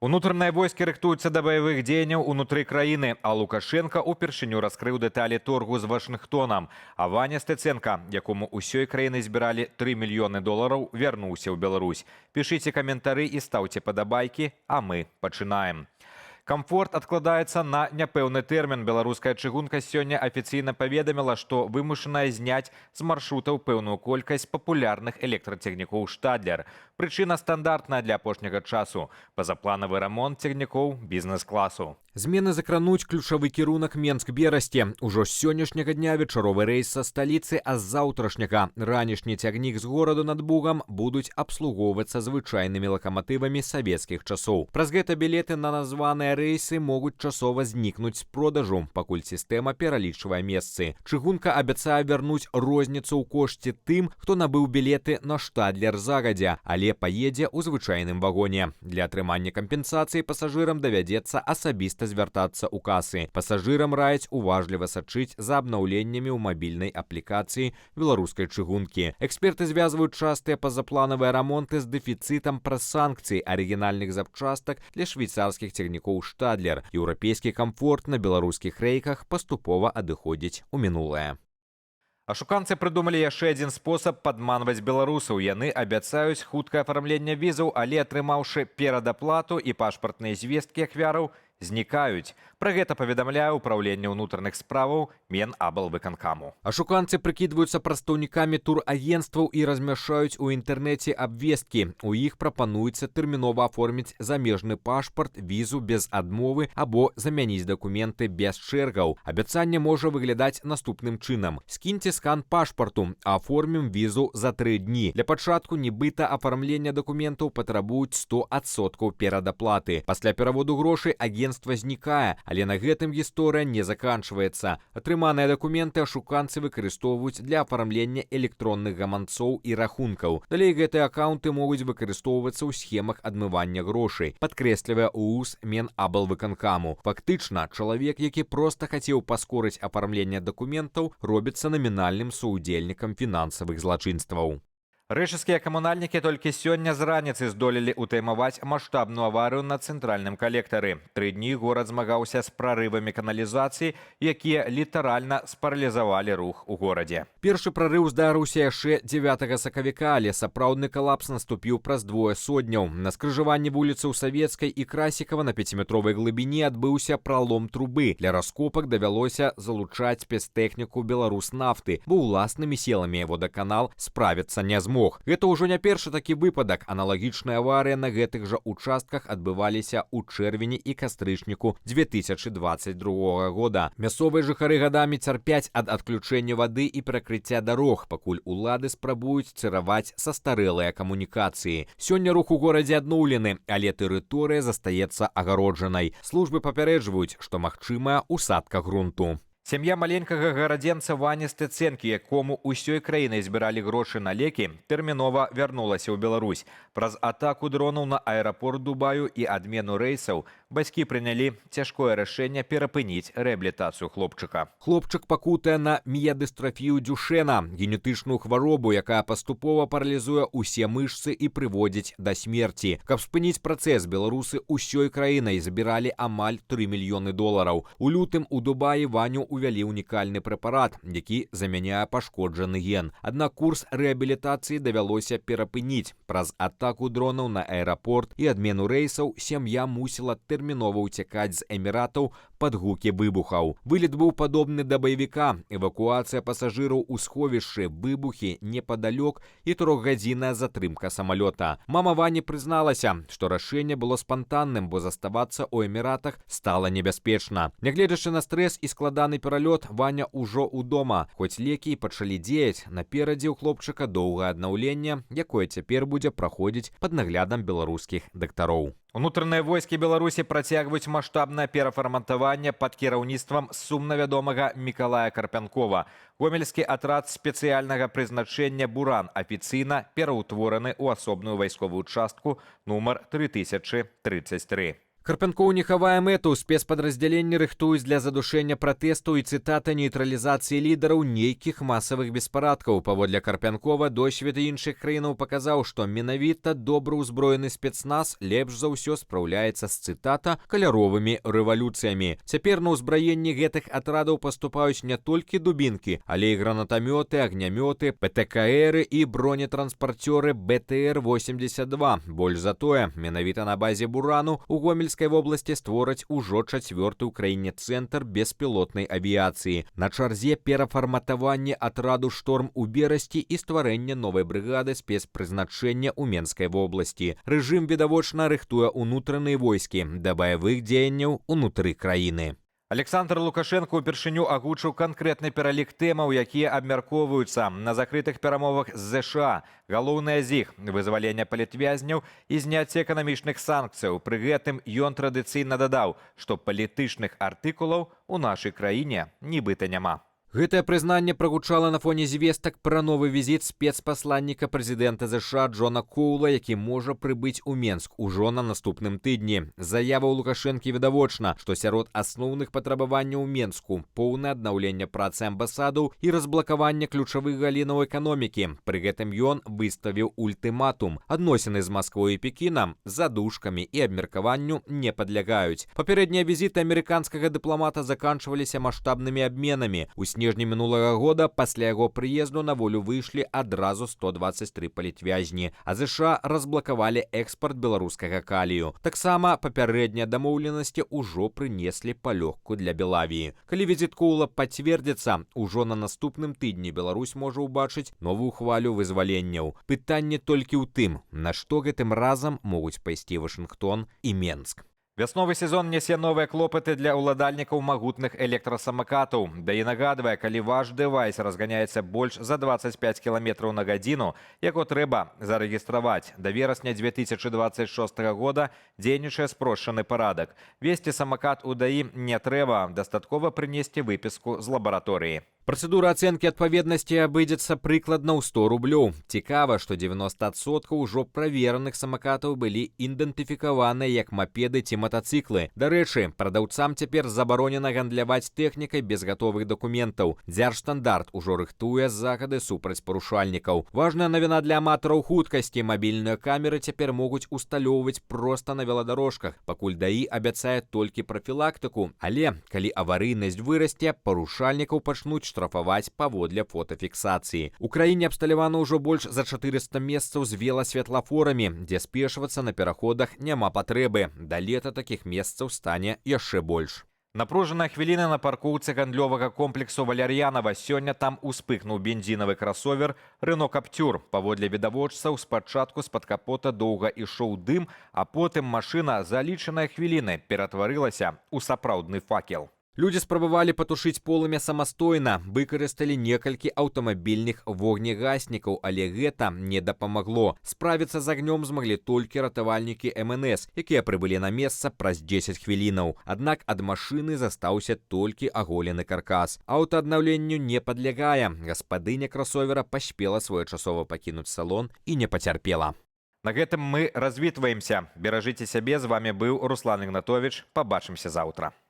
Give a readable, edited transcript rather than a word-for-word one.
Унутраныя войскі рыхтуюцца да баявых дзеянняў унутры краіны, а Лукашенко упершыню раскрыў дэталі торгу з Вашынгтонам. А Ваня Стеценка, якому ўсёй краіны збіралі 3 мільёны долараў, вярнуўся ў Беларусь. Пішыце каментары і стаўце падабайкі, а мы пачынаем. Камфорт адкладаецца на няпэўны тэрмін. Беларуская чыгунка сёння афіцыйна паведаміла, што вымушаная зняць з маршрутаў пэўную колькасць папулярных электрацягнікоў «Штадлер». Прычына стандартная для апошняга часу – пазапланавы рамонт цягнікоў бізнес-класу. Змены закрануць ключавы кірунак Менск-Берасці. Ужо з сённяшняга дня вечаровы рэйс са сталіцы, а з заўтрашняга ранішні цягнік з гораду над Бугам будуць абслугоўвацца звычайнымі лакаматывамі савецкіх часоў. Праз гэта білеты на названыя рэйсы могуць часова знікнуць з продажу, пакуль сістэма пералічвае месцы. Чыгунка абяцае вярнуць розніцу ў кошце тым, хто набыў білеты на «Штадлер» загадзя, але паедзе ў звычайным вагоне. Для атрымання кампенсацыі пасажырам давядзецца асабіста звяртацца ў касы. Пасажырам раяць уважліва сачыць за абнаўленнямі ў мабільнай аплікацыі беларускай чыгункі. Эксперты звязваюць частыя пазапланавыя рамонты з дэфіцытам праз санкцыі арыгінальных запчастак для швейцарскіх цягнікоў «Штадлер». Еўрапейскі камфорт на беларускіх рэйках паступова адыходзіць у мінулае. Ашуканцы прыдумалі яшчэ адзін спосаб падманваць беларусаў. Яны абяцаюць хуткае афармленне візаў, але атрымаўшы перадаплату і пашпартныя звесткі ахвяраў, знікаюць. Пра гэта паведамляе ўпраўленне ўнутраных справаў Менаблвыканкаму. Ашуканцы прыкідваюцца прадстаўнікамі турагенцтваў і размяшчаюць у інтэрнэце абвесткі. У іх прапануецца тэрмінова аформіць замежны пашпарт, візу без адмовы або замяніць дакументы без чэргаў. Абяцанне можа выглядаць наступным чынам. Скіньце скан пашпарту, аформім візу за 3 дні. Для пачатку нібыта афармлення дакументаў патрабуюць 100% перадаплаты. Пасля пераводу грошай агенцтва знікае, але на гэтым гісторыя не заканчваецца. Атрыманыя дакументы ашуканцы выкарыстоўваюць для афармлення электронных гаманцоў і рахункаў. Далей гэтыя акаунты могуць выкарыстоўвацца ў схемах адмывання грошай, падкрэслівае УУС Менаблвыканкаму. Фактычна, чалавек, які проста хацеў паскорыць афармленне дакументаў, робіцца намінальным суудзельнікам фінансавых злачынстваў. Рэчыцкія камунальнікі толькі сёння з раніцы здолелі ўтаймаваць маштабную аварыю на цэнтральным калектары. 3 дні горад змагаўся з прарывамі каналізацыі, якія літаральна спаралізавалі рух у горадзе. Першы прарыў здарыўся яшчэ 9 сакавіка, але сапраўдны калапс наступіў праз 2 сотняў. На скрыжаванні вуліцаў Савецкай і Красікава на 5-метровай глыбіні адбыўся пралом трубы. Для раскопак давялося залучаць спецтэхніку «Беларуснафты», бо ўласнымі сіламі водаканал справіцца не змог. Гэта ўжо не першы такі выпадак. Аналагічная аварыя на гэтых жа участках адбываліся ў чэрвені і кастрычніку 2022 года. Мясцовыя жыхары гадамі цярпяць ад адключэння вады і перакрыцця дарог, пакуль улады спрабуюць цыраваць састарэлыя камунікацыі. Сёння рух у горадзе адноўлены, але тэрыторыя застаецца агароджанай. Службы папярэджваюць, што магчымая усадка грунту. Сям'я маленькага гарадзенца Вані Стеценкі, якому ўсёй краінай збіралі грошы на лекі, тэрмінова вярнулася ў Беларусь. Праз атаку дронаў на аэрапорт Дубаю і адмену рэйсаў бацькі прынялі цяжкое рашэнне перапыніць рэабілітацыю хлопчыка. Хлопчык пакутае на міядыстрафію Дюшена, генетычную хваробу, якая паступова паралізуе ўсе мышцы і прыводзіць да смерці. Каб спыніць працэс, беларусы ўсёй краінай забіралі амаль 3 мільёны долараў. У лютым у Дубаі Ваню увялі унікальны прэпарат, які замяняе пашкоджаны ген. Аднак курс рэабілітацыі давялося перапыніць. Праз атаку дронаў на аэрапорт і адмену рэйсаў сям'я мусіла тэрмінова ўцякаць з Эміратаў пад гукі выбухаў. Вылет быў падобны да баевіка. Эвакуацыя пасажыраў у сховішчы, выбухі непадалёк і 3-гадзінная затрымка самалёта. Мама Вані прызналася, што рашэнне было спантанным, бо заставацца ў Эміратах стала небяспечна. Нягледзячы на стрэс і складаны пералёт, Ваня ўжо ўдома. Хоць лекі і пачалі дзеяць, наперадзе ў хлопчыка доўгае аднаўленне, якое цяпер будзе праходзіць пад наглядам беларускіх дактароў. Унутраныя войскі Беларусі працягваюць маштабнае перафарматаванне пад кіраўніцтвам сумна вядомага Мікалая Карпянкова. Гомельскі атрад спецыяльнага прызначэння «Буран» афіцыйна пераўтвораны ў асобную вайсковую частку нумар 3033. Карпянкоў не хавае мэту. Спецпадраздзяленні рыхтуюць для задушэння пратэсту і, цытата, нейтралізацыі лідараў нейкіх масавых беспарадкаў. Паводле Карпянкова, досвед іншых краінаў паказаў, што менавіта добра ўзброены спецназ лепш за ўсё спраўляецца з, цытата, каляровымі рэвалюцыямі. Цяпер на ўзбраенні гэтых атрадаў паступаюць не толькі дубінкі, але і гранатамёты, агнямёты, ПТКРы і бронетранспарцёры БТР-82. Больш за тое, менавіта на базе «Бурану» у Гомельскай вобласці створаць ужо 4-ы ў краіне цэнтр беспілотнай авіяцыі. На чарзе перафарматаванне атраду «Шторм» у Берасці і стварэнне новай брыгады спецпрызначэння ў Менскай вобласці. Рэжым відавочна рыхтуе ўнутраныя войскі да баявых дзеянняў унутры краіны. Александр Лукашенко упершыню агучыў канкрэтны пералік тэмаў, якія абмяркоўваюцца на закрытых перамовах з ЗША. Галоўнае з іх – вызвалення палітвязняў і зняцце эканамічных санкцыяў. Пры гэтым ён традыцыйна дадаў, што палітычных артыкулаў у нашай краіне нібыта няма. Гэтае прызнанне прагучала на фоне звестак пра новы візіт спецпасланніка прэзідэнта ЗША Джона Коула, які можа прыбыць у Менск ужо на наступным тыдні. Заява ў Лукашэнкі відавочна, што сярод асноўных патрабаванняў у Менску поўнае аднаўленне працы амбасадаў і разблакаванне ключавых галінаў эканомікі. Пры гэтым ён выставіў ультыматум. Адносіны з Масквой і Пекінам задушкамі і абмеркаванню не падлягаюць. Папярэднія візіты амерыканскага дыпламата заканчваліся маштабнымі абменамі. У снежні мінулага года пасля яго прыезду на волю выйшлі адразу 123 палітвязні, а ЗША разблакавалі экспарт беларускага калію. Таксама папярэднія дамоўленасці ўжо прынеслі палёгку для Белавіі. Калі візіт Коула пацвердзіцца, ужо на наступным тыдні Беларусь можа ўбачыць новую хвалю вызваленняў. Пытанне толькі ў тым, на што гэтым разам могуць пайсці Вашынгтон і Менск. Вясновы сезон нясе новыя клопаты для ўладальнікаў магутных электрасамакатаў. Да і нагадвае, калі ваш дэвайс разганяецца больш за 25 км на гадзіну, яго трэба зарэгістраваць. Да верасня 2026 года дзейнічае спрошчаны парадак. Весці самакат у ДАІ не трэба, дастаткова прынесці выпіску з лабараторыі. Працэдура ацэнкі адпаведнасці абыдзецца прыкладна ў 100 рублёў. Цікава, што 90% ўжо правераных самакатаў былі ідэнтыфікаваныя як мапеды ці матацыклы. Дарэчы, прадаўцам цяпер забаронена гандляваць тэхнікай без гатовых дакументаў. Дзяржстандарт ужо рыхтуе захады супраць парушальнікаў. Важная навіна для аматараў хуткасці. Мабільныя камеры цяпер могуць усталёўваць проста на веладарожках. Пакуль ДАІ абяцае толькі прафілактыку. Але, калі аварыйнасць вырасце, парушальнікаў пачнуць штрафаваць паводле фотафіксацыі. У краіне абсталявана ўжо больш за 400 месцаў з веласветлафорамі, дзе спешвацца на пераходах няма патрэбы. Да лета такіх месцаў стане яшчэ больш. Напружаныя хвіліны на паркоўцы гандлёвага комплексу Валяр'янава. Сёння там успыхнуў бензінавы красовер «Рено Каптюр». Паводле відавочцаў, спачатку з-пад капота доўга ішоў дым, а потым машына за лічаныя хвіліны ператварылася ў сапраўдны факел. Людзі спрабавалі патушыць полымя самастойна, выкарысталі некалькі аўтамабільных вогнегаснікаў, але гэта не дапамагло. Справіцца з агнём змаглі толькі ратавальнікі МНС, якія прыбылі на месца праз 10 хвілінаў. Аднак ад машыны застаўся толькі аголены каркас. Аўтааднаўленню не падлягае. Гаспадыня красовера паспела своечасова пакінуць салон і не пацярпела. На гэтым мы развітваемся. Беражыце сябе, з вамі быў Руслан Ігнатовіч. Пабачымся заўтра.